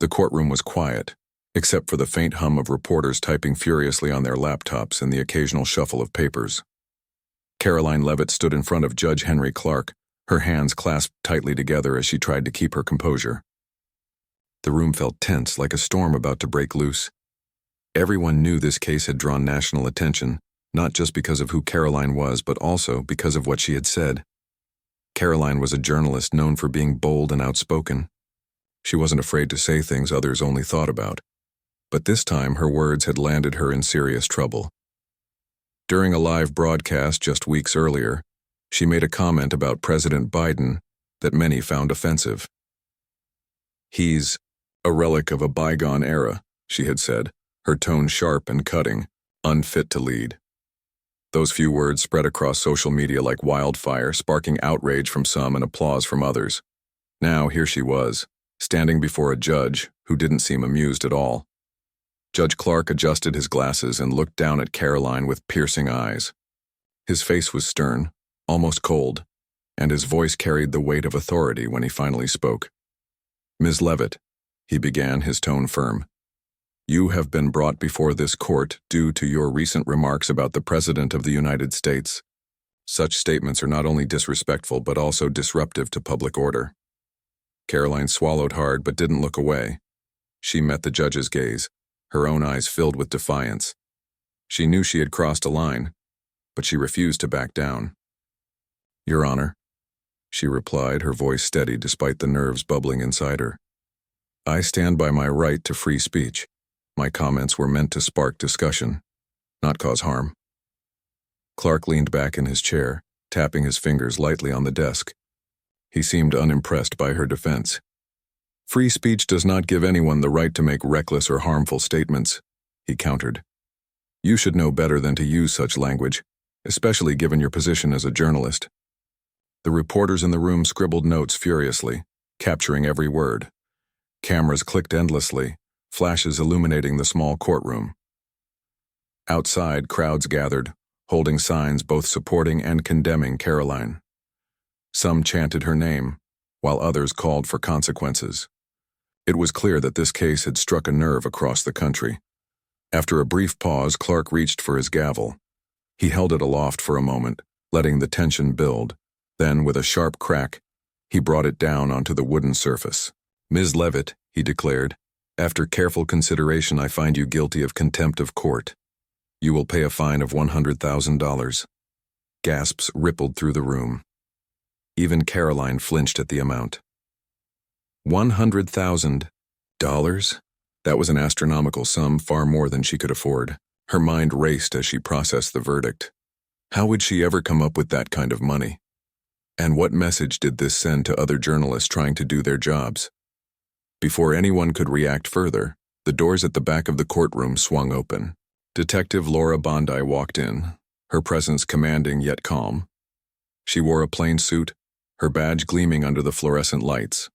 The courtroom was quiet, except for the faint hum of reporters typing furiously on their laptops and the occasional shuffle of papers. Karoline Leavitt stood in front of Judge Henry Clark, her hands clasped tightly together as she tried to keep her composure. The room felt tense, like a storm about to break loose. Everyone knew this case had drawn national attention, not just because of who Karoline was, but also because of what she had said. Karoline was a journalist known for being bold and outspoken. She wasn't afraid to say things others only thought about. But this time, her words had landed her in serious trouble. During a live broadcast just weeks earlier, she made a comment about President Biden that many found offensive. "He's a relic of a bygone era," she had said, her tone sharp and cutting, unfit to lead. Those few words spread across social media like wildfire, sparking outrage from some and applause from others. Now here she was, standing before a judge who didn't seem amused at all. Judge Clark adjusted his glasses and looked down at Karoline with piercing eyes. His face was stern, almost cold, and his voice carried the weight of authority when he finally spoke. "Ms. Leavitt," he began, his tone firm, "you have been brought before this court due to your recent remarks about the President of the United States. Such statements are not only disrespectful but also disruptive to public order." Karoline swallowed hard but didn't look away. She met the judge's gaze, her own eyes filled with defiance. She knew she had crossed a line, but she refused to back down. "Your Honor," she replied, her voice steady despite the nerves bubbling inside her. "I stand by my right to free speech. My comments were meant to spark discussion, not cause harm." Clark leaned back in his chair, tapping his fingers lightly on the desk. He seemed unimpressed by her defense. "Free speech does not give anyone the right to make reckless or harmful statements," he countered. "You should know better than to use such language, especially given your position as a journalist." The reporters in the room scribbled notes furiously, capturing every word. Cameras clicked endlessly, flashes illuminating the small courtroom. Outside, crowds gathered, holding signs both supporting and condemning Karoline. Some chanted her name, while others called for consequences. It was clear that this case had struck a nerve across the country. After a brief pause, Clark reached for his gavel. He held it aloft for a moment, letting the tension build. Then, with a sharp crack, he brought it down onto the wooden surface. "Ms. Leavitt," he declared, "after careful consideration, I find you guilty of contempt of court. You will pay a fine of $100,000. Gasps rippled through the room. Even Karoline flinched at the amount. $100,000? That was an astronomical sum, far more than she could afford. Her mind raced as she processed the verdict. How would she ever come up with that kind of money? And what message did this send to other journalists trying to do their jobs? Before anyone could react further, the doors at the back of the courtroom swung open. Detective LaterBondi walked in, her presence commanding yet calm. She wore a plain suit, her badge gleaming under the fluorescent lights.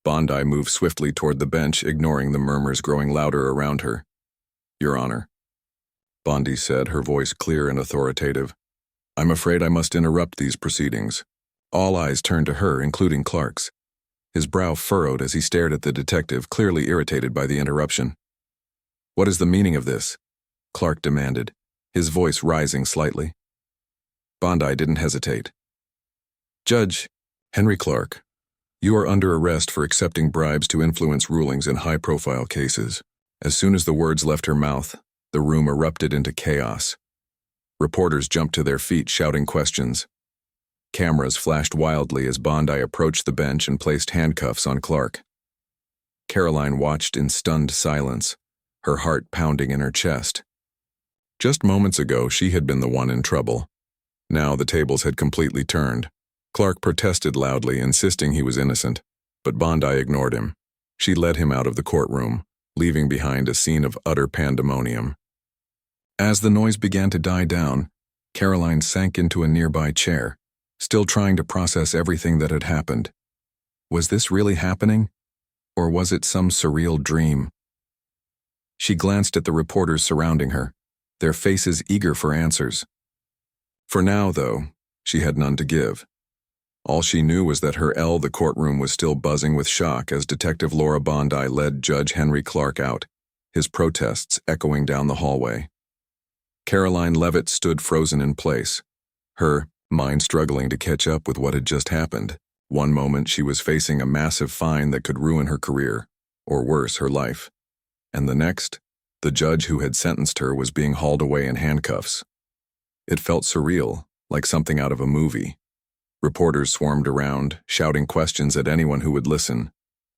Bondi moved swiftly toward the bench, ignoring the murmurs growing louder around her. "Your Honor," Bondi said, her voice clear and authoritative, "I'm afraid I must interrupt these proceedings." All eyes turned to her, including Clark's. His brow furrowed as he stared at the detective, clearly irritated by the interruption. "What is the meaning of this?" Clark demanded, his voice rising slightly. Bondi didn't hesitate. "Judge Henry Clark, you are under arrest for accepting bribes to influence rulings in high-profile cases." As soon as the words left her mouth, the room erupted into chaos. Reporters jumped to their feet, shouting questions. Cameras flashed wildly as Bondi approached the bench and placed handcuffs on Clark. Karoline watched in stunned silence, her heart pounding in her chest. Just moments ago, she had been the one in trouble. Now the tables had completely turned. Clark protested loudly, insisting he was innocent, but Bondi ignored him. She led him out of the courtroom, leaving behind a scene of utter pandemonium. As the noise began to die down, Karoline sank into a nearby chair, still trying to process everything that had happened. Was this really happening? Or was it some surreal dream? She glanced at the reporters surrounding her, their faces eager for answers. For now, though, she had none to give. All she knew was that the courtroom was still buzzing with shock as Detective LaterBondi led Judge Henry Clark out, his protests echoing down the hallway. Karoline Leavitt stood frozen in place, her mind struggling to catch up with what had just happened. One moment she was facing a massive fine that could ruin her career, or worse, her life. And the next, the judge who had sentenced her was being hauled away in handcuffs. It felt surreal, like something out of a movie. Reporters swarmed around, shouting questions at anyone who would listen.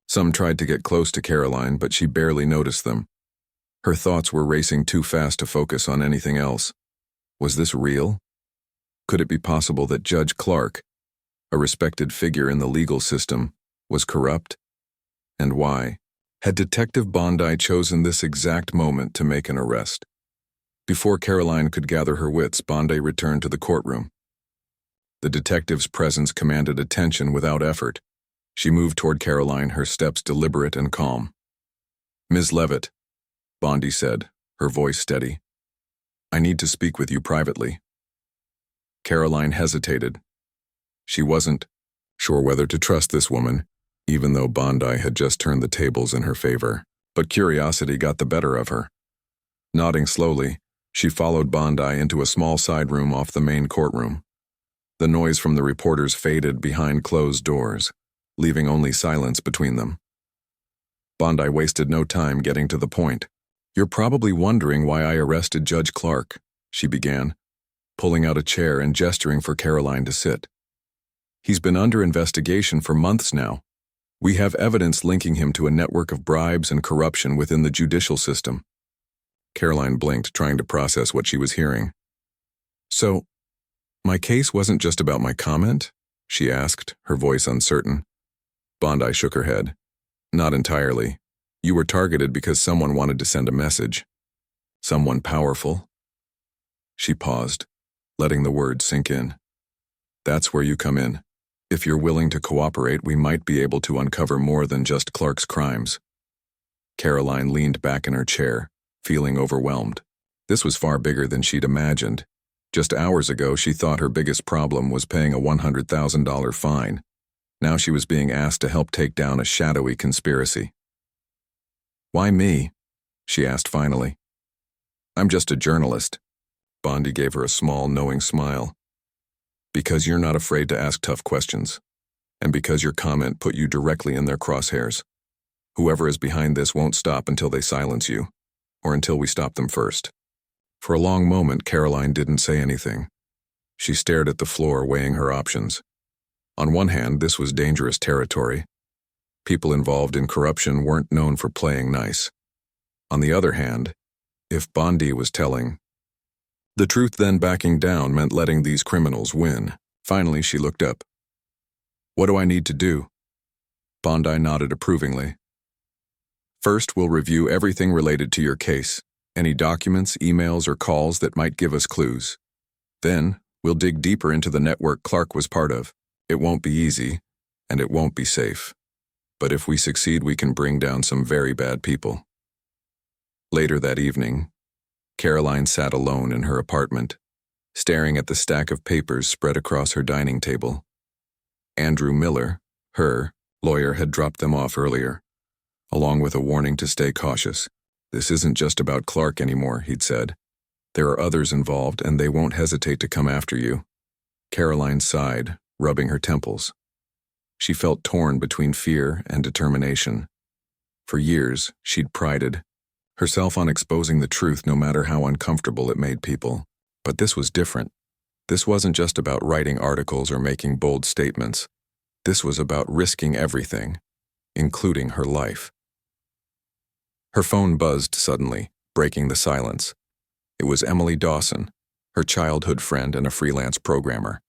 Some tried to get close to Karoline, but she barely noticed them. Her thoughts were racing too fast to focus on anything else. Was this real? Could it be possible that Judge Clark, a respected figure in the legal system, was corrupt? And why? Had Detective Bondi chosen this exact moment to make an arrest? Before Karoline could gather her wits, Bondi returned to the courtroom. The detective's presence commanded attention without effort. She moved toward Karoline, her steps deliberate and calm. "Ms. Leavitt," Bondi said, her voice steady. "I need to speak with you privately." Karoline hesitated. She wasn't sure whether to trust this woman, even though Bondi had just turned the tables in her favor. But curiosity got the better of her. Nodding slowly, she followed Bondi into a small side room off the main courtroom. The noise from the reporters faded behind closed doors, leaving only silence between them. Bondi wasted no time getting to the point. "You're probably wondering why I arrested Judge Clark," she began, pulling out a chair and gesturing for Karoline to sit. "He's been under investigation for months now. We have evidence linking him to a network of bribes and corruption within the judicial system." Karoline blinked, trying to process what she was hearing. "So, my case wasn't just about my comment?" she asked, her voice uncertain. Bondi shook her head. "Not entirely. You were targeted because someone wanted to send a message. Someone powerful." She paused, letting the words sink in. "That's where you come in. If you're willing to cooperate, we might be able to uncover more than just Clark's crimes." Karoline leaned back in her chair, feeling overwhelmed. This was far bigger than she'd imagined. Just hours ago, she thought her biggest problem was paying a $100,000 fine. Now she was being asked to help take down a shadowy conspiracy. "Why me?" she asked finally. "I'm just a journalist." Bondi gave her a small, knowing smile. "Because you're not afraid to ask tough questions, and because your comment put you directly in their crosshairs. Whoever is behind this won't stop until they silence you, or until we stop them first." For a long moment, Karoline didn't say anything. She stared at the floor, weighing her options. On one hand, this was dangerous territory. People involved in corruption weren't known for playing nice. On the other hand, if Bondi was telling the truth, then backing down meant letting these criminals win. Finally, she looked up. "What do I need to do?" Bondi nodded approvingly. "First, we'll review everything related to your case, any documents, emails, or calls that might give us clues. Then, we'll dig deeper into the network Clark was part of. It won't be easy, and it won't be safe. But if we succeed, we can bring down some very bad people." Later that evening, Karoline sat alone in her apartment, staring at the stack of papers spread across her dining table. Andrew Miller, her lawyer, had dropped them off earlier, along with a warning to stay cautious. "This isn't just about Clark anymore," he'd said. "There are others involved, and they won't hesitate to come after you." Karoline sighed, rubbing her temples. She felt torn between fear and determination. For years, she'd prided herself on exposing the truth no matter how uncomfortable it made people. But this was different. This wasn't just about writing articles or making bold statements. This was about risking everything, including her life. Her phone buzzed suddenly, breaking the silence. It was Emily Dawson, her childhood friend and a freelance programmer.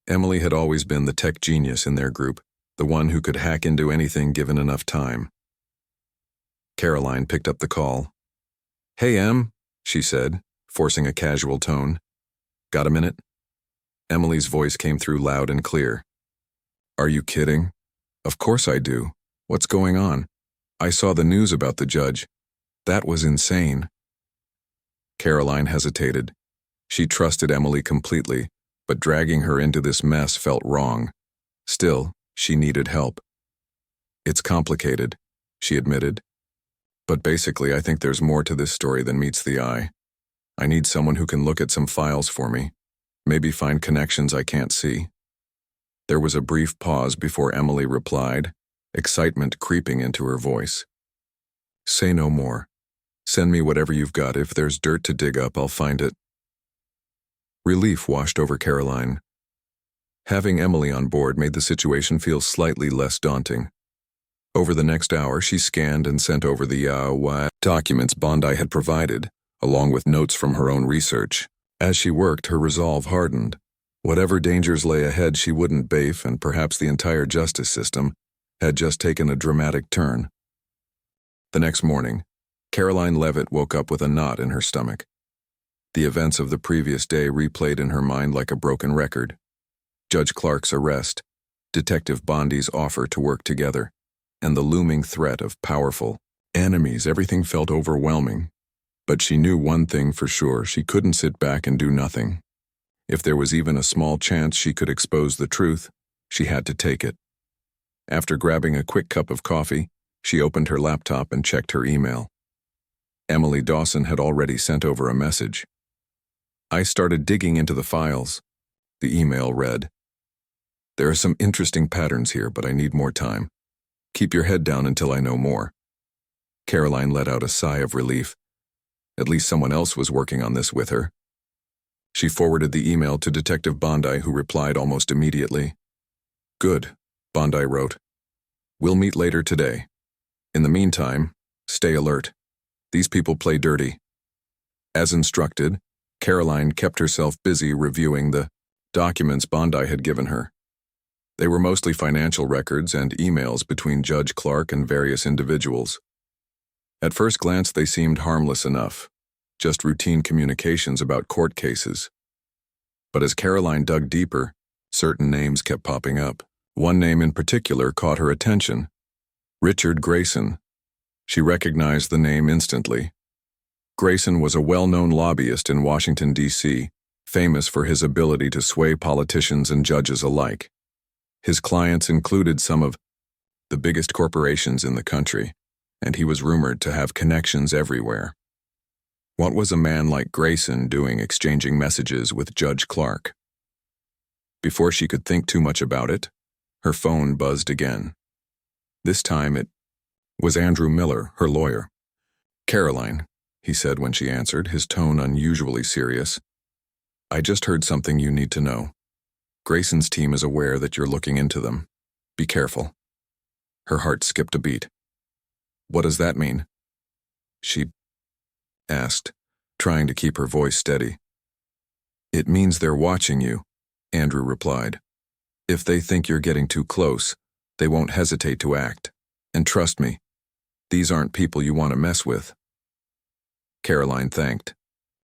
Emily had always been the tech genius in their group, the one who could hack into anything given enough time. Karoline picked up the call. "Hey, Em," she said, forcing a casual tone. "Got a minute?" Emily's voice came through loud and clear. "Are you kidding? Of course I do. What's going on? I saw the news about the judge. That was insane." Karoline hesitated. She trusted Emily completely, but dragging her into this mess felt wrong. Still, she needed help. It's complicated, she admitted. But basically, I think there's more to this story than meets the eye. I need someone who can look at some files for me, maybe find connections I can't see. There was a brief pause before Emily replied, excitement creeping into her voice. Say no more. Send me whatever you've got. If there's dirt to dig up, I'll find it. Relief washed over Karoline. Having Emily on board made the situation feel slightly less daunting. Over the next hour, she scanned and sent over the documents Bondi had provided, along with notes from her own research. As she worked, her resolve hardened. Whatever dangers lay ahead, she wouldn't bafe, and perhaps the entire justice system had just taken a dramatic turn. The next morning, Karoline Leavitt woke up with a knot in her stomach. The events of the previous day replayed in her mind like a broken record. Judge Clark's arrest, Detective Bondi's offer to work together, and the looming threat of powerful enemies. Everything felt overwhelming. But she knew one thing for sure: she couldn't sit back and do nothing. If there was even a small chance she could expose the truth, she had to take it. After grabbing a quick cup of coffee, she opened her laptop and checked her email. Emily Dawson had already sent over a message. I started digging into the files. The email read, "There are some interesting patterns here, but I need more time. Keep your head down until I know more." Karoline let out a sigh of relief. At least someone else was working on this with her. She forwarded the email to Detective Bondi, who replied almost immediately. Good, Bondi wrote. We'll meet later today. In the meantime, stay alert. These people play dirty. As instructed, Karoline kept herself busy reviewing the documents Bondi had given her. They were mostly financial records and emails between Judge Clark and various individuals. At first glance, they seemed harmless enough, just routine communications about court cases. But as Karoline dug deeper, certain names kept popping up. One name in particular caught her attention: Richard Grayson. She recognized the name instantly. Grayson was a well-known lobbyist in Washington, D.C., famous for his ability to sway politicians and judges alike. His clients included some of the biggest corporations in the country, and he was rumored to have connections everywhere. What was a man like Grayson doing exchanging messages with Judge Clark? Before she could think too much about it, her phone buzzed again. This time it was Andrew Miller, her lawyer. Karoline, he said when she answered, his tone unusually serious. I just heard something you need to know. Grayson's team is aware that you're looking into them. Be careful. Her heart skipped a beat. What does that mean? She asked, trying to keep her voice steady. It means they're watching you, Andrew replied. If they think you're getting too close, they won't hesitate to act. And trust me, these aren't people you want to mess with. Karoline thanked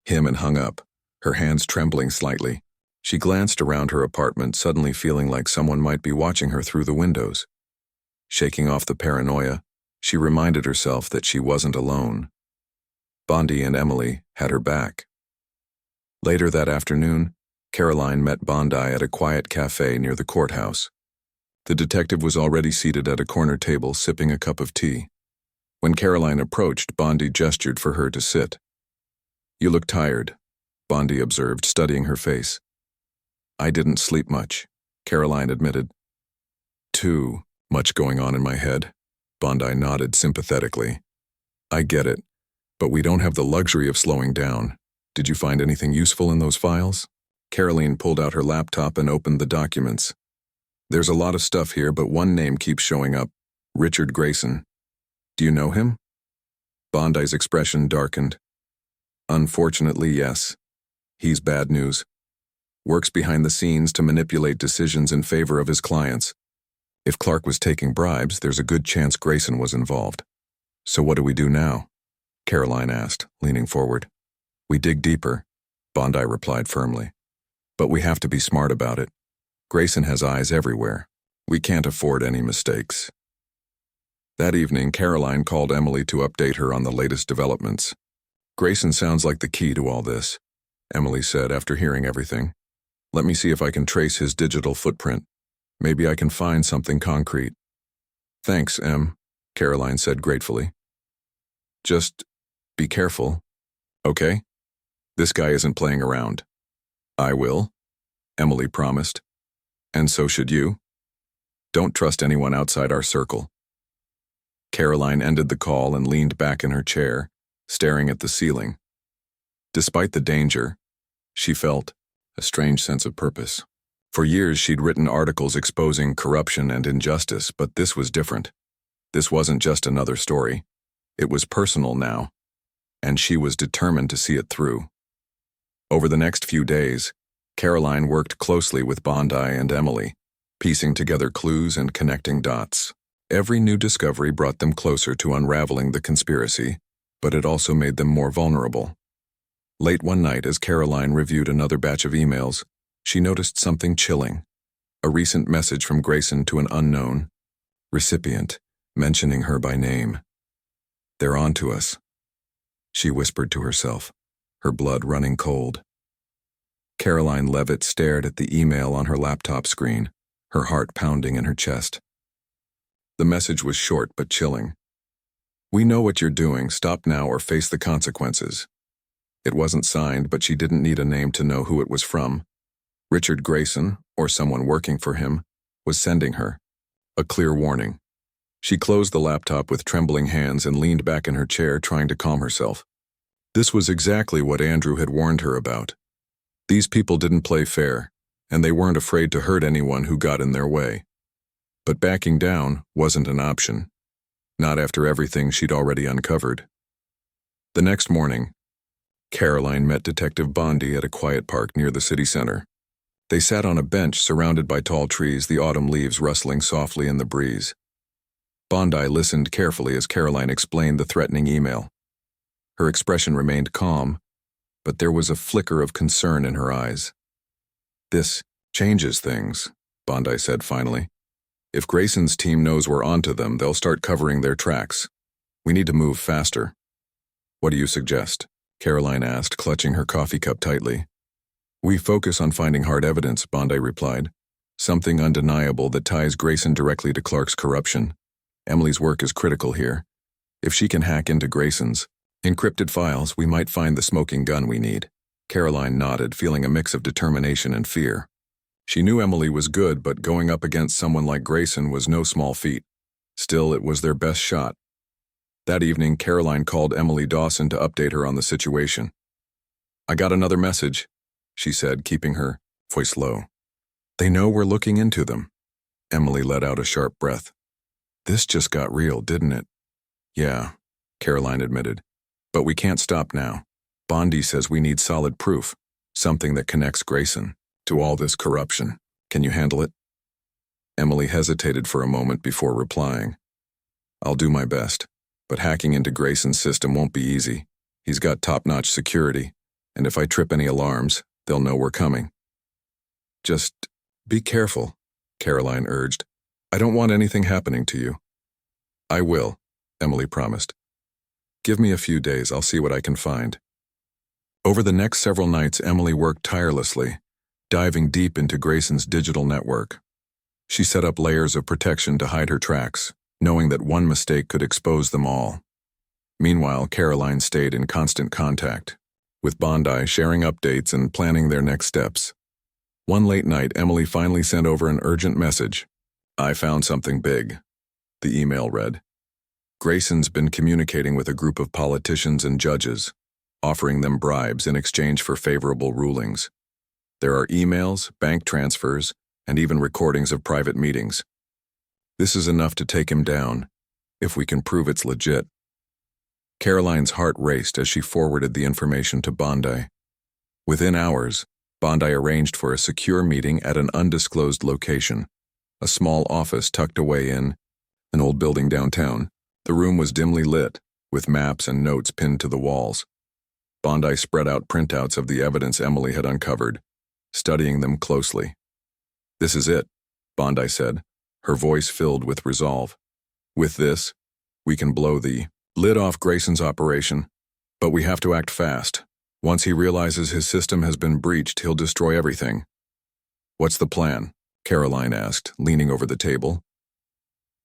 him and hung up, her hands trembling slightly. She glanced around her apartment, suddenly feeling like someone might be watching her through the windows. Shaking off the paranoia, she reminded herself that she wasn't alone. Bondi and Emily had her back. Later that afternoon, Karoline met Bondi at a quiet cafe near the courthouse. The detective was already seated at a corner table sipping a cup of tea. When Karoline approached, Bondi gestured for her to sit. You look tired, Bondi observed, studying her face. I didn't sleep much, Karoline admitted. Too much going on in my head, Bondi nodded sympathetically. I get it, but we don't have the luxury of slowing down. Did you find anything useful in those files? Karoline pulled out her laptop and opened the documents. There's a lot of stuff here, but one name keeps showing up: Richard Grayson. Do you know him? Bondi's expression darkened. Unfortunately, yes. He's bad news. Works behind the scenes to manipulate decisions in favor of his clients. If Clark was taking bribes, there's a good chance Grayson was involved. So what do we do now? Karoline asked, leaning forward. We dig deeper, Bondi replied firmly. But we have to be smart about it. Grayson has eyes everywhere. We can't afford any mistakes. That evening, Karoline called Emily to update her on the latest developments. Grayson sounds like the key to all this, Emily said after hearing everything. Let me see if I can trace his digital footprint. Maybe I can find something concrete. Thanks, Em, Karoline said gratefully. Just be careful, okay? This guy isn't playing around. I will, Emily promised. And so should you. Don't trust anyone outside our circle. Karoline ended the call and leaned back in her chair, staring at the ceiling. Despite the danger, she felt a strange sense of purpose. For years she'd written articles exposing corruption and injustice, but this was different. This wasn't just another story. It was personal now, and she was determined to see it through. Over the next few days, Karoline worked closely with Bondi and Emily, piecing together clues and connecting dots. Every new discovery brought them closer to unraveling the conspiracy, but it also made them more vulnerable. Late one night, as Karoline reviewed another batch of emails, she noticed something chilling. A recent message from Grayson to an unknown recipient, mentioning her by name. "They're on to us," she whispered to herself, her blood running cold. Karoline Leavitt stared at the email on her laptop screen, her heart pounding in her chest. The message was short but chilling. "We know what you're doing. Stop now or face the consequences." It wasn't signed, but she didn't need a name to know who it was from. Richard Grayson, or someone working for him, was sending her a clear warning. She closed the laptop with trembling hands and leaned back in her chair, trying to calm herself. This was exactly what Andrew had warned her about. These people didn't play fair, and they weren't afraid to hurt anyone who got in their way. But backing down wasn't an option, not after everything she'd already uncovered. The next morning, Karoline met Detective Bondi at a quiet park near the city center. They sat on a bench surrounded by tall trees, the autumn leaves rustling softly in the breeze. Bondi listened carefully as Karoline explained the threatening email. Her expression remained calm, but there was a flicker of concern in her eyes. "This changes things," Bondi said finally. "If Grayson's team knows we're onto them, they'll start covering their tracks. We need to move faster." "What do you suggest?" Karoline asked, clutching her coffee cup tightly. "We focus on finding hard evidence," Bondi replied. "Something undeniable that ties Grayson directly to Clark's corruption. Emily's work is critical here. If she can hack into Grayson's encrypted files, we might find the smoking gun we need." Karoline nodded, feeling a mix of determination and fear. She knew Emily was good, but going up against someone like Grayson was no small feat. Still, it was their best shot. That evening, Karoline called Emily Dawson to update her on the situation. "I got another message," she said, keeping her voice low. "They know we're looking into them." Emily let out a sharp breath. "This just got real, didn't it?" "Yeah," Karoline admitted. "But we can't stop now. Bondi says we need solid proof, something that connects Grayson to all this corruption. Can you handle it?" Emily hesitated for a moment before replying. "I'll do my best, but hacking into Grayson's system won't be easy. He's got top-notch security, and if I trip any alarms, they'll know we're coming." "Just be careful," Karoline urged. "I don't want anything happening to you." "I will," Emily promised. "Give me a few days, I'll see what I can find." Over the next several nights, Emily worked tirelessly, diving deep into Grayson's digital network. She set up layers of protection to hide her tracks, knowing that one mistake could expose them all. Meanwhile, Karoline stayed in constant contact, with Bondi sharing updates and planning their next steps. One late night, Emily finally sent over an urgent message. "I found something big," the email read. "Grayson's been communicating with a group of politicians and judges, offering them bribes in exchange for favorable rulings. There are emails, bank transfers, and even recordings of private meetings. This is enough to take him down, if we can prove it's legit." Karoline's heart raced as she forwarded the information to Bondi. Within hours, Bondi arranged for a secure meeting at an undisclosed location, a small office tucked away in an old building downtown. The room was dimly lit, with maps and notes pinned to the walls. Bondi spread out printouts of the evidence Emily had uncovered, studying them closely. "This is it," Bondi said, her voice filled with resolve. "With this, we can blow the lid off Grayson's operation, but we have to act fast. Once he realizes his system has been breached, he'll destroy everything." "What's the plan?" Karoline asked, leaning over the table.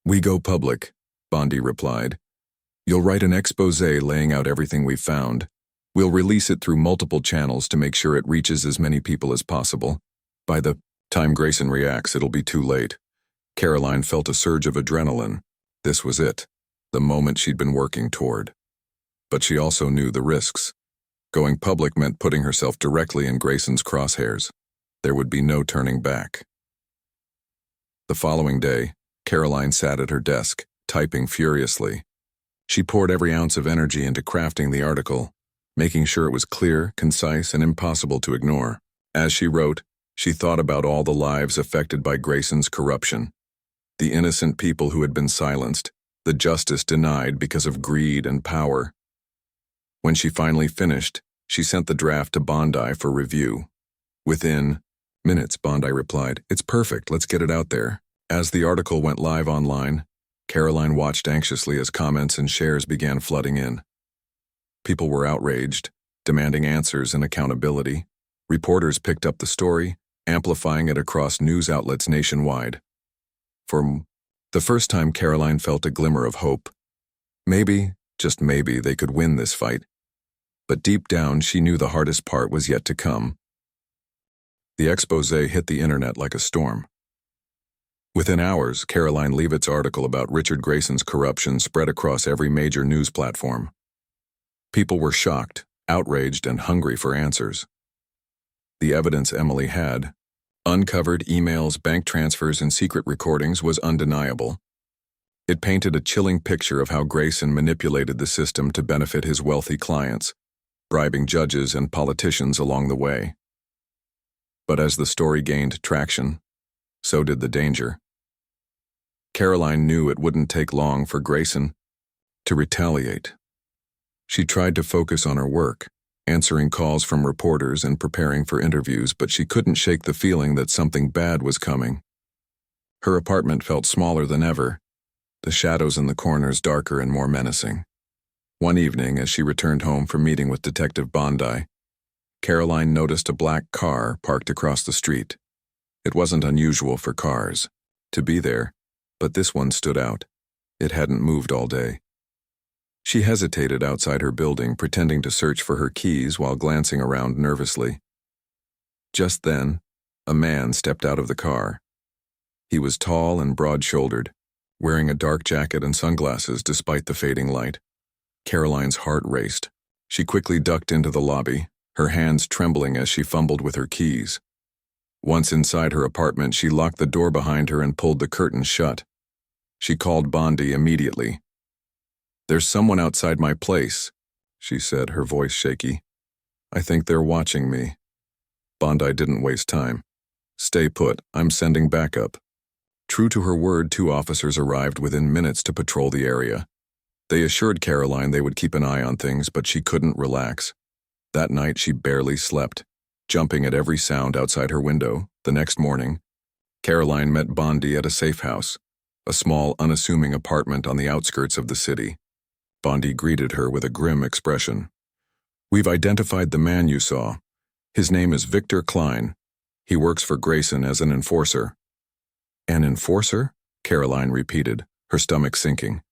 We go public, Bondi replied. You'll write an expose laying out everything we've found. We'll release it through multiple channels to make sure it reaches as many people as possible. By the time Grayson reacts, it'll be too late. Karoline felt a surge of adrenaline. This was it, the moment she'd been working toward. But she also knew the risks. Going public meant putting herself directly in Grayson's crosshairs. There would be no turning back. The following day, Karoline sat at her desk, typing furiously. She poured every ounce of energy into crafting the article, making sure it was clear, concise, and impossible to ignore. As she wrote, she thought about all the lives affected by Grayson's corruption. The innocent people who had been silenced, the justice denied because of greed and power. When she finally finished, she sent the draft to Bondi for review. Within minutes, Bondi replied, "It's perfect, let's get it out there." As the article went live online, Karoline watched anxiously as comments and shares began flooding in. People were outraged, demanding answers and accountability. Reporters picked up the story, amplifying it across news outlets nationwide. For the first time, Karoline felt a glimmer of hope. Maybe, just maybe, they could win this fight. But deep down, she knew the hardest part was yet to come. The expose hit the internet like a storm. Within hours, Karoline Leavitt's article about Richard Grayson's corruption spread across every major news platform. People were shocked, outraged, and hungry for answers. The evidence Emily had, uncovered emails, bank transfers, and secret recordings, was undeniable. It painted a chilling picture of how Grayson manipulated the system to benefit his wealthy clients, bribing judges and politicians along the way. But as the story gained traction, so did the danger. Karoline knew it wouldn't take long for Grayson to retaliate. She tried to focus on her work, answering calls from reporters and preparing for interviews, but she couldn't shake the feeling that something bad was coming. Her apartment felt smaller than ever, the shadows in the corners darker and more menacing. One evening, as she returned home from meeting with Detective Bondi, Karoline noticed a black car parked across the street. It wasn't unusual for cars to be there, but this one stood out. It hadn't moved all day. She hesitated outside her building, pretending to search for her keys while glancing around nervously. Just then, a man stepped out of the car. He was tall and broad-shouldered, wearing a dark jacket and sunglasses despite the fading light. Karoline's heart raced. She quickly ducked into the lobby, her hands trembling as she fumbled with her keys. Once inside her apartment, she locked the door behind her and pulled the curtains shut. She called Bondi immediately. "There's someone outside my place," she said, her voice shaky. "I think they're watching me." Bondi didn't waste time. "Stay put, I'm sending backup." True to her word, 2 officers arrived within minutes to patrol the area. They assured Karoline they would keep an eye on things, but she couldn't relax. That night she barely slept, jumping at every sound outside her window. The next morning, Karoline met Bondi at a safe house, a small, unassuming apartment on the outskirts of the city. Bondi greeted her with a grim expression. "We've identified the man you saw. His name is Victor Klein. He works for Grayson as an enforcer." "An enforcer?" Karoline repeated, her stomach sinking.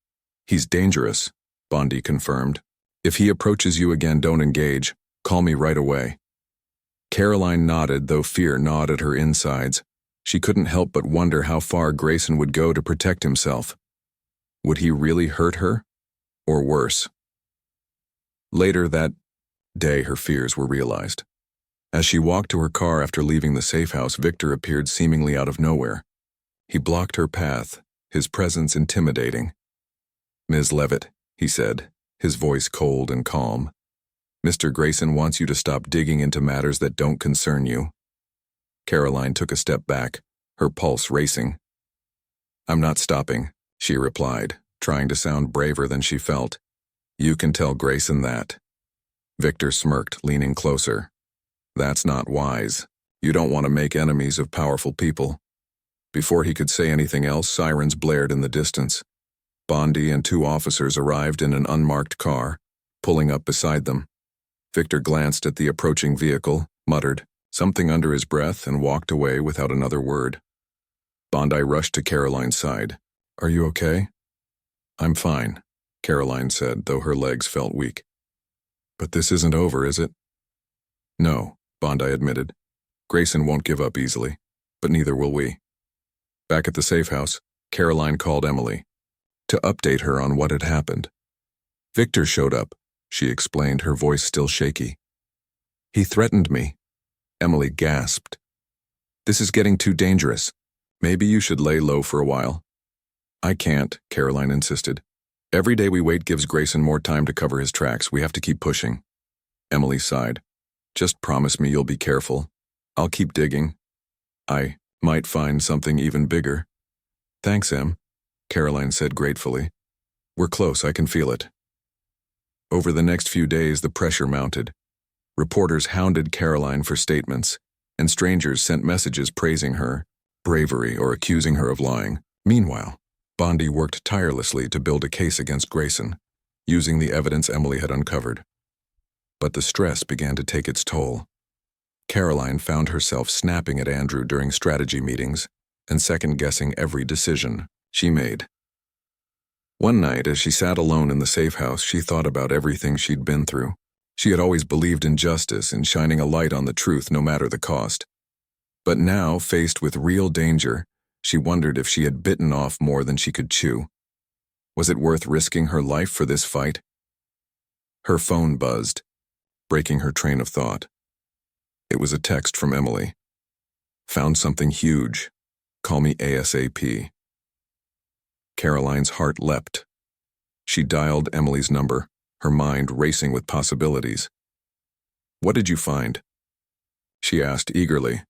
"He's dangerous," Bondi confirmed. "If he approaches you again, don't engage. Call me right away." Karoline nodded, though fear gnawed at her insides. She couldn't help but wonder how far Grayson would go to protect himself. Would he really hurt her? Or worse? Later that day, her fears were realized. As she walked to her car after leaving the safe house, Victor appeared seemingly out of nowhere. He blocked her path, his presence intimidating. "Ms. Leavitt," he said, his voice cold and calm. "Mr. Grayson wants you to stop digging into matters that don't concern you." Karoline took a step back, her pulse racing. "I'm not stopping," she replied, trying to sound braver than she felt. "You can tell Grayson that." Victor smirked, leaning closer. "That's not wise. You don't want to make enemies of powerful people." Before he could say anything else, sirens blared in the distance. Bondi and 2 officers arrived in an unmarked car, pulling up beside them. Victor glanced at the approaching vehicle, muttered something under his breath, and walked away without another word. Bondi rushed to Karoline's side. "Are you okay?" "I'm fine," Karoline said, though her legs felt weak. "But this isn't over, is it?" "No," Bondi admitted. "Grayson won't give up easily, but neither will we." Back at the safe house, Karoline called Emily to update her on what had happened. "Victor showed up," she explained, her voice still shaky. "He threatened me." Emily gasped. "This is getting too dangerous. Maybe you should lay low for a while." "I can't," Karoline insisted. "Every day we wait gives Grayson more time to cover his tracks. We have to keep pushing." Emily sighed. "Just promise me you'll be careful. I'll keep digging. I might find something even bigger." "Thanks, Em," Karoline said gratefully. "We're close, I can feel it." Over the next few days, the pressure mounted. Reporters hounded Karoline for statements, and strangers sent messages praising her bravery or accusing her of lying. Meanwhile, Bondi worked tirelessly to build a case against Grayson, using the evidence Emily had uncovered. But the stress began to take its toll. Karoline found herself snapping at Andrew during strategy meetings and second-guessing every decision she made. One night, as she sat alone in the safe house, she thought about everything she'd been through. She had always believed in justice and shining a light on the truth no matter the cost. But now, faced with real danger, she wondered if she had bitten off more than she could chew. Was it worth risking her life for this fight? Her phone buzzed, breaking her train of thought. It was a text from Emily. "Found something huge. Call me ASAP." Karoline's heart leapt. She dialed Emily's number, her mind racing with possibilities. "What did you find?" she asked eagerly.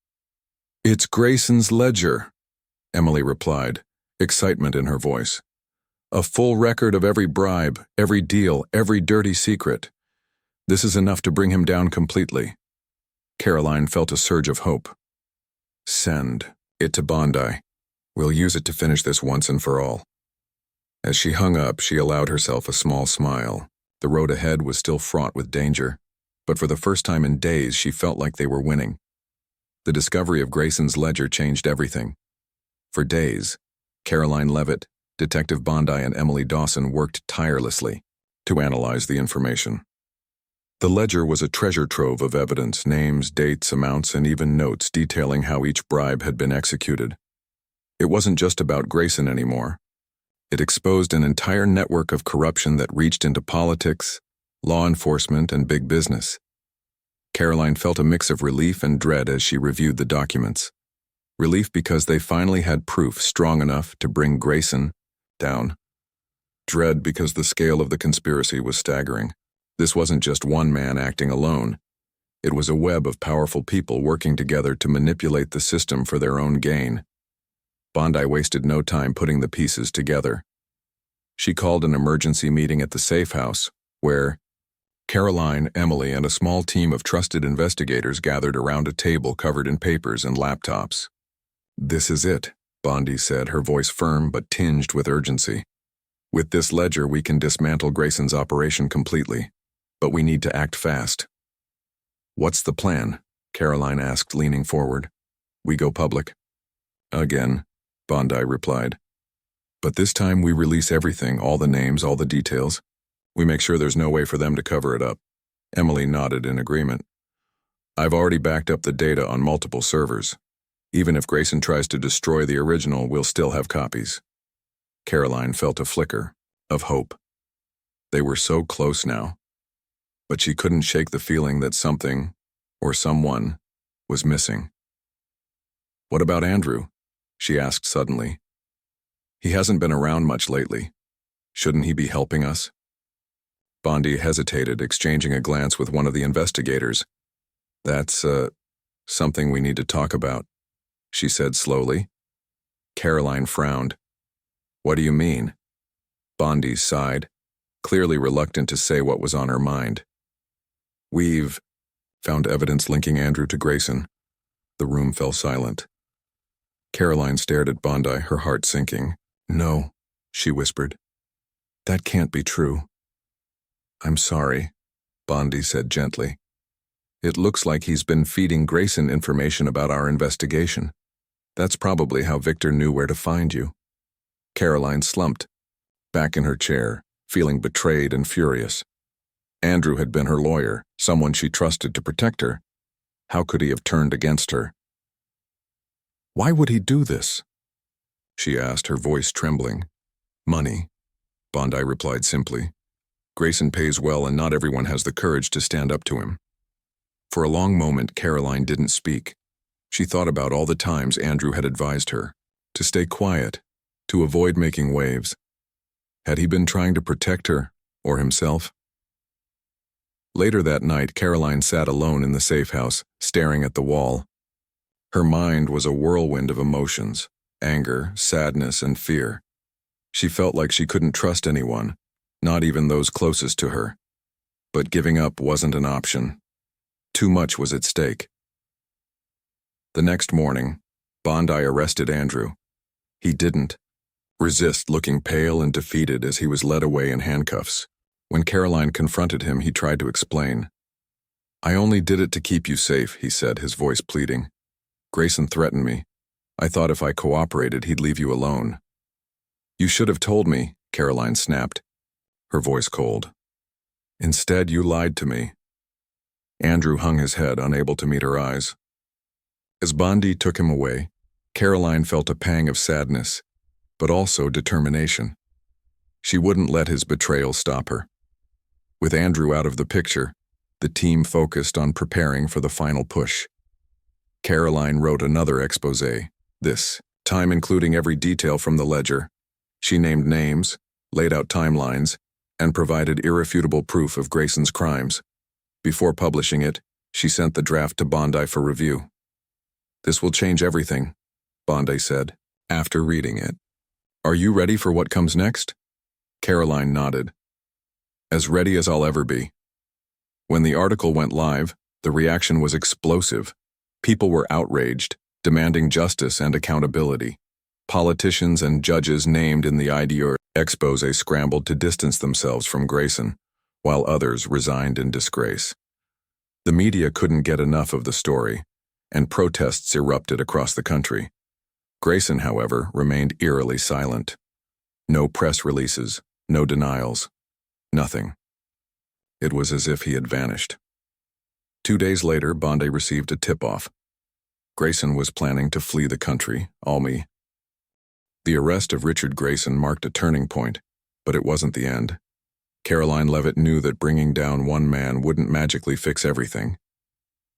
"It's Grayson's ledger," Emily replied, excitement in her voice. "A full record of every bribe, every deal, every dirty secret. This is enough to bring him down completely." Karoline felt a surge of hope. "Send it to Bondi. We'll use it to finish this once and for all." As she hung up, she allowed herself a small smile. The road ahead was still fraught with danger, but for the first time in days, she felt like they were winning. The discovery of Grayson's ledger changed everything. For days, Karoline Leavitt, Detective Bondi, and Emily Dawson worked tirelessly to analyze the information. The ledger was a treasure trove of evidence, names, dates, amounts, and even notes detailing how each bribe had been executed. It wasn't just about Grayson anymore. It exposed an entire network of corruption that reached into politics, law enforcement, and big business. Karoline felt a mix of relief and dread as she reviewed the documents. Relief because they finally had proof strong enough to bring Grayson down. Dread because the scale of the conspiracy was staggering. This wasn't just one man acting alone. It was a web of powerful people working together to manipulate the system for their own gain. Bondi wasted no time putting the pieces together. She called an emergency meeting at the safe house, where Karoline, Emily, and a small team of trusted investigators gathered around a table covered in papers and laptops. "This is it," Bondi said, her voice firm but tinged with urgency. "With this ledger, we can dismantle Grayson's operation completely, but we need to act fast." "What's the plan?" Karoline asked, leaning forward. "We go public." "Again," Bondi replied. "But this time we release everything, all the names, all the details. We make sure there's no way for them to cover it up." Emily nodded in agreement. "I've already backed up the data on multiple servers. Even if Grayson tries to destroy the original, we'll still have copies." Karoline felt a flicker of hope. They were so close now. But she couldn't shake the feeling that something, or someone, was missing. "What about Andrew?" she asked suddenly. "He hasn't been around much lately. Shouldn't he be helping us?" Bondi hesitated, exchanging a glance with one of the investigators. "That's, something we need to talk about," she said slowly. Karoline frowned. "What do you mean?" Bondi sighed, clearly reluctant to say what was on her mind. "We've found evidence linking Andrew to Grayson." The room fell silent. Karoline stared at Bondi, her heart sinking. "No," she whispered. "That can't be true." "I'm sorry," Bondi said gently. "It looks like he's been feeding Grayson information about our investigation. That's probably how Victor knew where to find you. Karoline slumped, back in her chair, feeling betrayed and furious. Andrew had been her lawyer, someone she trusted to protect her. How could he have turned against her? Why would he do this? She asked, her voice trembling. Money, Bondi replied simply. Grayson pays well, and not everyone has the courage to stand up to him. For a long moment, Karoline didn't speak. She thought about all the times Andrew had advised her to stay quiet, to avoid making waves. Had he been trying to protect her, or himself? Later that night, Karoline sat alone in the safe house, staring at the wall. Her mind was a whirlwind of emotions, anger, sadness, and fear. She felt like she couldn't trust anyone, not even those closest to her. But giving up wasn't an option. Too much was at stake. The next morning, Bondi arrested Andrew. He didn't resist, looking pale and defeated as he was led away in handcuffs. When Karoline confronted him, he tried to explain. I only did it to keep you safe, he said, his voice pleading. Grayson threatened me. I thought if I cooperated, he'd leave you alone. You should have told me, Karoline snapped, her voice cold. Instead, you lied to me. Andrew hung his head, unable to meet her eyes. As Bondi took him away, Karoline felt a pang of sadness, but also determination. She wouldn't let his betrayal stop her. With Andrew out of the picture, the team focused on preparing for the final push. Karoline wrote another expose, this time including every detail from the ledger. She named names, laid out timelines, and provided irrefutable proof of Grayson's crimes. Before publishing it, she sent the draft to Bondi for review. This will change everything, Bondi said, after reading it. Are you ready for what comes next? Karoline nodded. As ready as I'll ever be. When the article went live, the reaction was explosive. People were outraged, demanding justice and accountability. Politicians and judges named in the idea expose scrambled to distance themselves from Grayson, while others resigned in disgrace. The media couldn't get enough of the story, and protests erupted across the country. Grayson, however, remained eerily silent. No press releases, no denials, nothing. It was as if he had vanished. 2 days later, Bondi received a tip-off. Grayson was planning to flee the country, all me. The arrest of Richard Grayson marked a turning point, but it wasn't the end. Karoline Leavitt knew that bringing down one man wouldn't magically fix everything.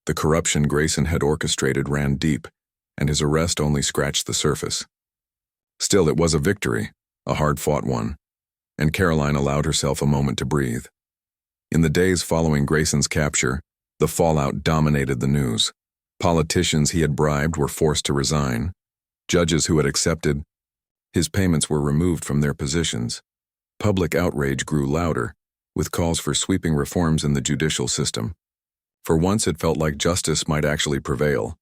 The corruption Grayson had orchestrated ran deep, and his arrest only scratched the surface. Still, it was a victory, a hard-fought one, and Karoline allowed herself a moment to breathe. In the days following Grayson's capture, the fallout dominated the news. Politicians he had bribed were forced to resign. Judges who had accepted his payments were removed from their positions. Public outrage grew louder, with calls for sweeping reforms in the judicial system. For once, it felt like justice might actually prevail.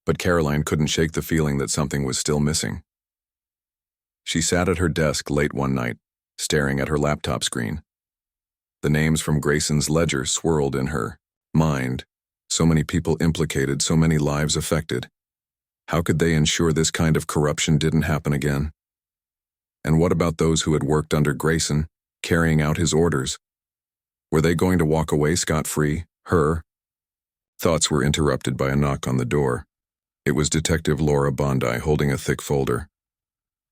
But Karoline couldn't shake the feeling that something was still missing. She sat at her desk late one night, staring at her laptop screen. The names from Grayson's ledger swirled in her mind. So many people implicated, so many lives affected. How could they ensure this kind of corruption didn't happen again? And what about those who had worked under Grayson, carrying out his orders? Were they going to walk away scot-free, her? Thoughts were interrupted by a knock on the door. It was Detective Laura Bondi holding a thick folder.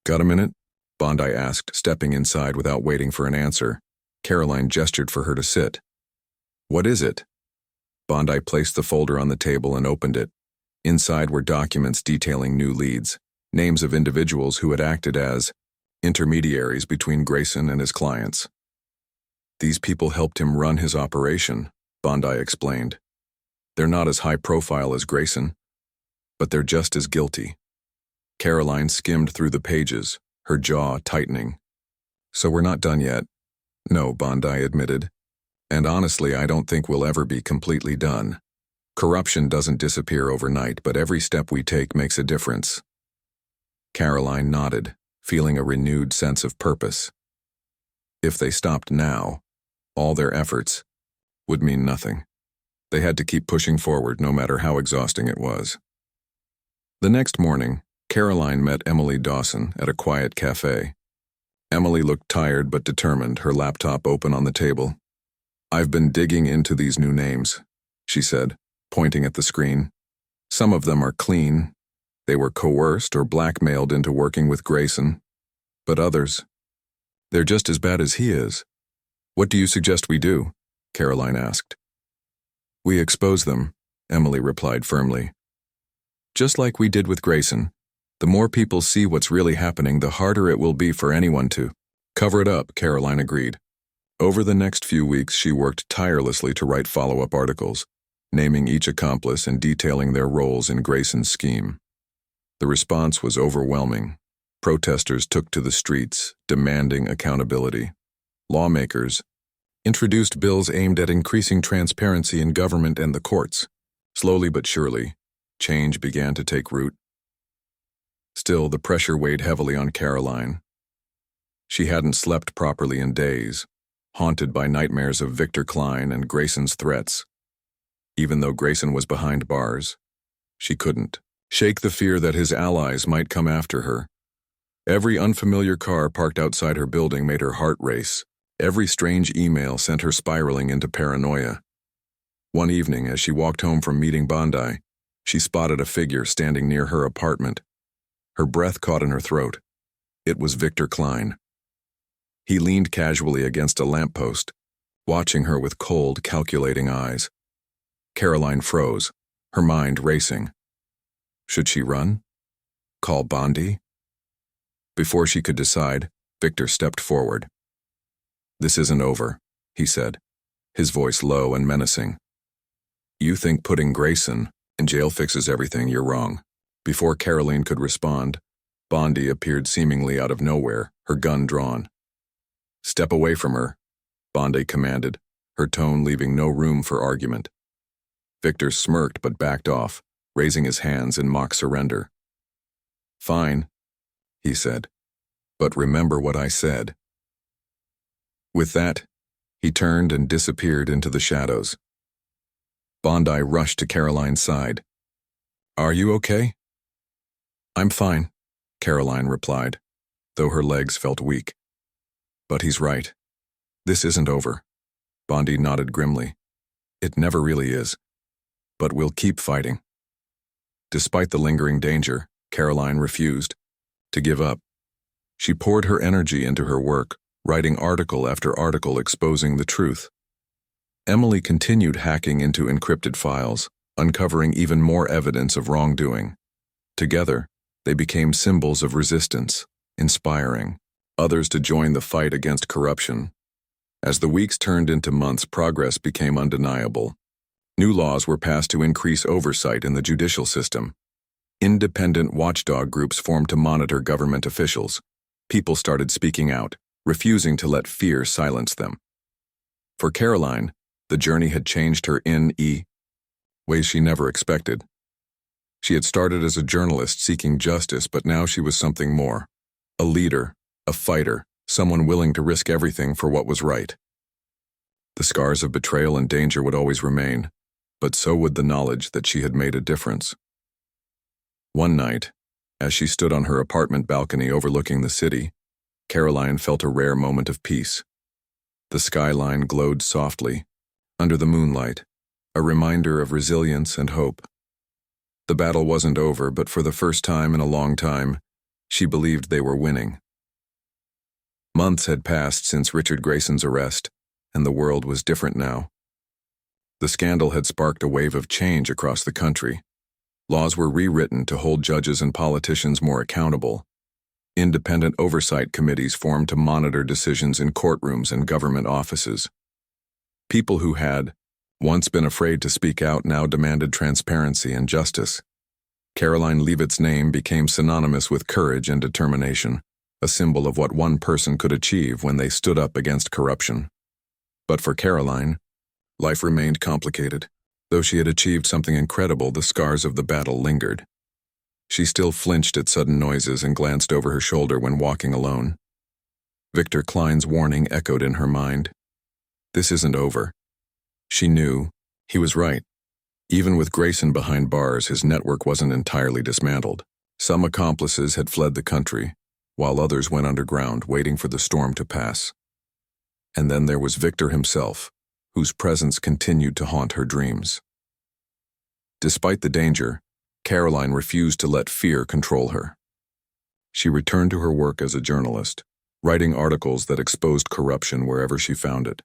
Got a minute? Bondi asked, stepping inside without waiting for an answer. Karoline gestured for her to sit. What is it? Bondi placed the folder on the table and opened it. Inside were documents detailing new leads, names of individuals who had acted as intermediaries between Grayson and his clients. These people helped him run his operation, Bondi explained. They're not as high profile as Grayson, but they're just as guilty. Karoline skimmed through the pages, her jaw tightening. So we're not done yet. No, Bondi admitted. And honestly, I don't think we'll ever be completely done. Corruption doesn't disappear overnight, but every step we take makes a difference. Karoline nodded, feeling a renewed sense of purpose. If they stopped now, all their efforts would mean nothing. They had to keep pushing forward no matter how exhausting it was. The next morning, Karoline met Emily Dawson at a quiet cafe. Emily looked tired but determined, her laptop open on the table. "I've been digging into these new names," she said, pointing at the screen. "Some of them are clean. They were coerced or blackmailed into working with Grayson. But others, they're just as bad as he is. What do you suggest we do?" Karoline asked. "We expose them," Emily replied firmly. "Just like we did with Grayson. The more people see what's really happening, the harder it will be for anyone to cover it up," Karoline agreed. Over the next few weeks, she worked tirelessly to write follow-up articles, naming each accomplice and detailing their roles in Grayson's scheme. The response was overwhelming. Protesters took to the streets, demanding accountability. Lawmakers introduced bills aimed at increasing transparency in government and the courts. Slowly but surely, change began to take root. Still, the pressure weighed heavily on Karoline. She hadn't slept properly in days, haunted by nightmares of Victor Klein and Grayson's threats. Even though Grayson was behind bars, she couldn't shake the fear that his allies might come after her. Every unfamiliar car parked outside her building made her heart race. Every strange email sent her spiraling into paranoia. One evening, as she walked home from meeting Bondi, she spotted a figure standing near her apartment. Her breath caught in her throat. It was Victor Klein. He leaned casually against a lamppost, watching her with cold, calculating eyes. Karoline froze, her mind racing. Should she run? Call Bondi? Before she could decide, Victor stepped forward. "This isn't over," he said, his voice low and menacing. "You think putting Grayson in jail fixes everything? You're wrong." Before Karoline could respond, Bondi appeared seemingly out of nowhere, her gun drawn. "Step away from her," Bondi commanded, her tone leaving no room for argument. Victor smirked but backed off, raising his hands in mock surrender. "Fine," he said, "but remember what I said." With that, he turned and disappeared into the shadows. Bondi rushed to Karoline's side. "Are you okay?" "I'm fine," Karoline replied, though her legs felt weak. "But he's right. This isn't over." Bondi nodded grimly. "It never really is. But we'll keep fighting." Despite the lingering danger, Karoline refused to give up. She poured her energy into her work, writing article after article exposing the truth. Emily continued hacking into encrypted files, uncovering even more evidence of wrongdoing. Together, they became symbols of resistance, inspiring others to join the fight against corruption. As the weeks turned into months, progress became undeniable. New laws were passed to increase oversight in the judicial system. Independent watchdog groups formed to monitor government officials. People started speaking out, refusing to let fear silence them. For Karoline, the journey had changed her in ways she never expected. She had started as a journalist seeking justice, but now she was something more. A leader, a fighter, someone willing to risk everything for what was right. The scars of betrayal and danger would always remain, but so would the knowledge that she had made a difference. One night, as she stood on her apartment balcony overlooking the city, Karoline felt a rare moment of peace. The skyline glowed softly, under the moonlight, a reminder of resilience and hope. The battle wasn't over, but for the first time in a long time, she believed they were winning. Months had passed since Richard Grayson's arrest, and the world was different now. The scandal had sparked a wave of change across the country. Laws were rewritten to hold judges and politicians more accountable. Independent oversight committees formed to monitor decisions in courtrooms and government offices. People who had once been afraid to speak out now demanded transparency and justice. Karoline Leavitt's name became synonymous with courage and determination, a symbol of what one person could achieve when they stood up against corruption. But for Karoline, life remained complicated. Though she had achieved something incredible, the scars of the battle lingered. She still flinched at sudden noises and glanced over her shoulder when walking alone. Victor Klein's warning echoed in her mind. This isn't over. She knew he was right. Even with Grayson behind bars, his network wasn't entirely dismantled. Some accomplices had fled the country, while others went underground, waiting for the storm to pass. And then there was Victor himself, whose presence continued to haunt her dreams. Despite the danger, Karoline refused to let fear control her. She returned to her work as a journalist, writing articles that exposed corruption wherever she found it.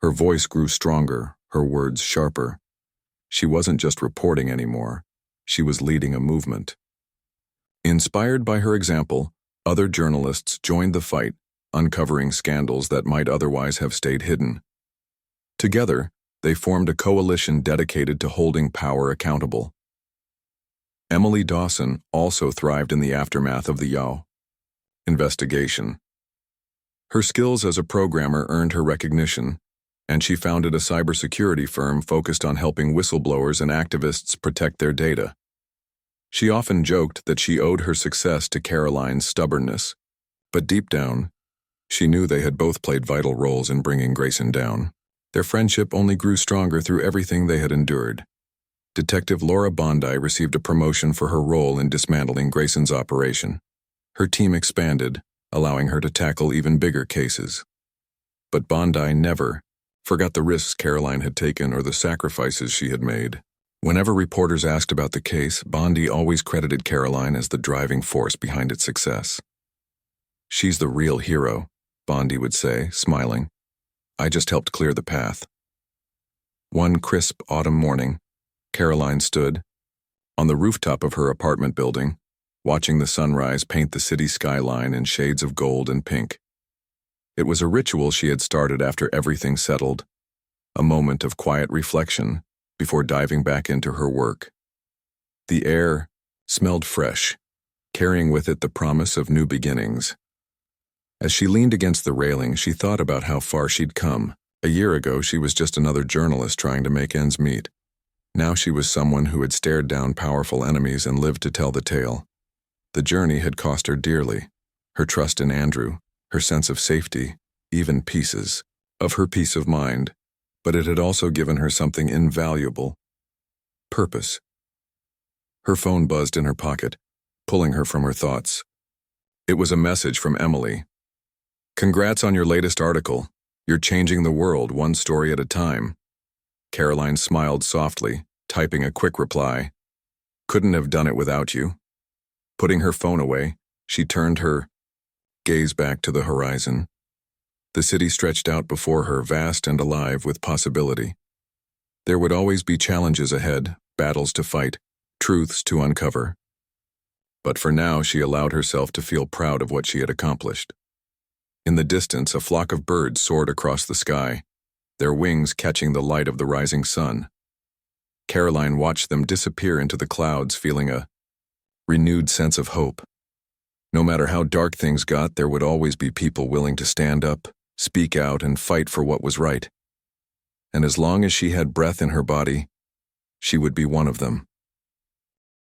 Her voice grew stronger, her words sharper. She wasn't just reporting anymore, she was leading a movement. Inspired by her example, other journalists joined the fight, uncovering scandals that might otherwise have stayed hidden. Together, they formed a coalition dedicated to holding power accountable. Emily Dawson also thrived in the aftermath of the Yao investigation. Her skills as a programmer earned her recognition, and she founded a cybersecurity firm focused on helping whistleblowers and activists protect their data. She often joked that she owed her success to Karoline's stubbornness, but deep down, she knew they had both played vital roles in bringing Grayson down. Their friendship only grew stronger through everything they had endured. Detective LaterBondi received a promotion for her role in dismantling Grayson's operation. Her team expanded, allowing her to tackle even bigger cases. But Bondi never forgot the risks Karoline had taken or the sacrifices she had made. Whenever reporters asked about the case, Bondi always credited Karoline as the driving force behind its success. "She's the real hero," Bondi would say, smiling. "I just helped clear the path." One crisp autumn morning, Karoline stood on the rooftop of her apartment building, watching the sunrise paint the city skyline in shades of gold and pink. It was a ritual she had started after everything settled, a moment of quiet reflection before diving back into her work. The air smelled fresh, carrying with it the promise of new beginnings. As she leaned against the railing, she thought about how far she'd come. A year ago, she was just another journalist trying to make ends meet. Now she was someone who had stared down powerful enemies and lived to tell the tale. The journey had cost her dearly: her trust in Andrew, her sense of safety, even pieces of her peace of mind. But it had also given her something invaluable: purpose. Her phone buzzed in her pocket, pulling her from her thoughts. It was a message from Emily. "Congrats on your latest article. You're changing the world one story at a time." Karoline smiled softly, typing a quick reply. "Couldn't have done it without you." Putting her phone away, she turned her gaze back to the horizon. The city stretched out before her, vast and alive with possibility. There would always be challenges ahead, battles to fight, truths to uncover. But for now, she allowed herself to feel proud of what she had accomplished. In the distance, a flock of birds soared across the sky, their wings catching the light of the rising sun. Karoline watched them disappear into the clouds, feeling a renewed sense of hope. No matter how dark things got, there would always be people willing to stand up, speak out, and fight for what was right. And as long as she had breath in her body, she would be one of them.